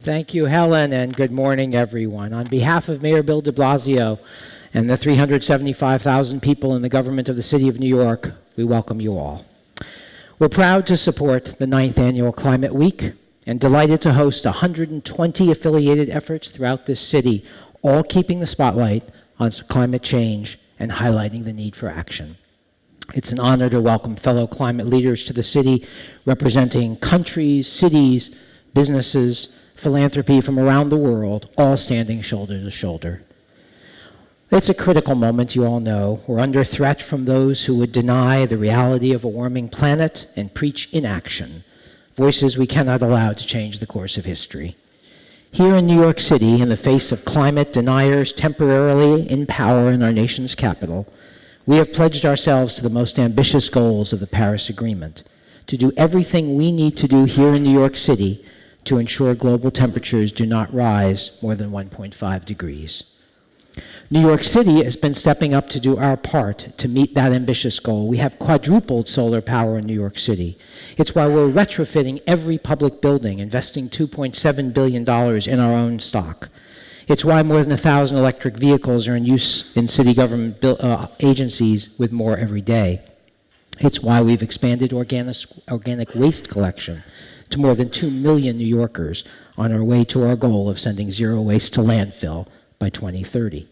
Thank you, Helen, and good morning, everyone. On behalf of Mayor Bill de Blasio and the 375,000 people in the government of the City of New York, we welcome you all. We're proud to support the 9th Annual Climate Week and delighted to host 120 affiliated efforts throughout this city, all keeping the spotlight on climate change and highlighting the need for action. It's an honor to welcome fellow climate leaders to the city, representing countries, cities, businesses, philanthropy from around the world, all standing shoulder to shoulder. It's a critical moment, you all know. We're under threat from those who would deny the reality of a warming planet and preach inaction, voices we cannot allow to change the course of history. Here in New York City, in the face of climate deniers temporarily in power in our nation's capital, we have pledged ourselves to the most ambitious goals of the Paris Agreement, to do everything we need to do here in New York City to ensure global temperatures do not rise more than 1.5 degrees. New York City has been stepping up to do our part to meet that ambitious goal. We have quadrupled solar power in New York City. It's why we're retrofitting every public building, investing $2.7 billion in our own stock. It's why more than 1,000 electric vehicles are in use in city government agencies, with more every day. It's why we've expanded organic waste collection to more than 2 million New Yorkers on our way to our goal of sending zero waste to landfill by 2030.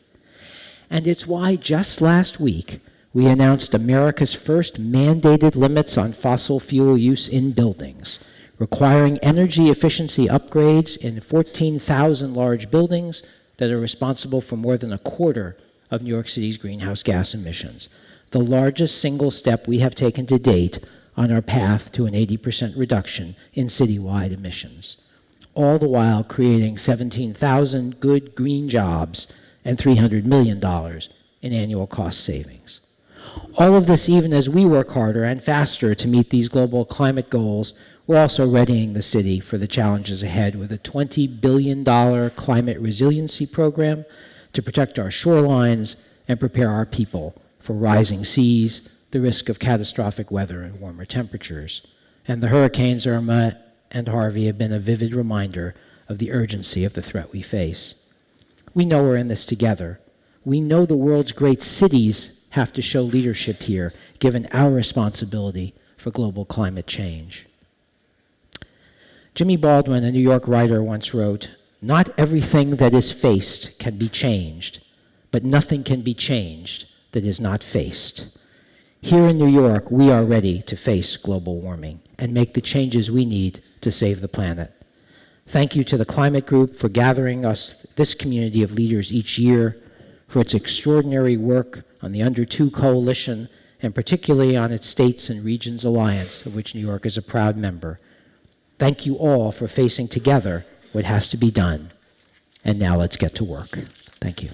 And it's why just last week we announced America's first mandated limits on fossil fuel use in buildings, requiring energy efficiency upgrades in 14,000 large buildings that are responsible for more than a quarter of New York City's greenhouse gas emissions, the largest single step we have taken to date on our path to an 80% reduction in citywide emissions, all the while creating 17,000 good green jobs and $300 million in annual cost savings. All of this even as we work harder and faster to meet these global climate goals. We're also readying the city for the challenges ahead with a $20 billion climate resiliency program to protect our shorelines and prepare our people for rising seas, the risk of catastrophic weather and warmer temperatures. And the hurricanes Irma and Harvey have been a vivid reminder of the urgency of the threat we face. We know we're in this together. We know the world's great cities have to show leadership here, given our responsibility for global climate change. Jimmy Baldwin, a New York writer, once wrote, "Not everything that is faced can be changed, but nothing can be changed that is not faced." Here in New York, we are ready to face global warming and make the changes we need to save the planet. Thank you to the Climate Group for gathering us, this community of leaders each year, for its extraordinary work on the Under 2 Coalition, and particularly on its States and Regions Alliance, of which New York is a proud member. Thank you all for facing together what has to be done. And now let's get to work. Thank you.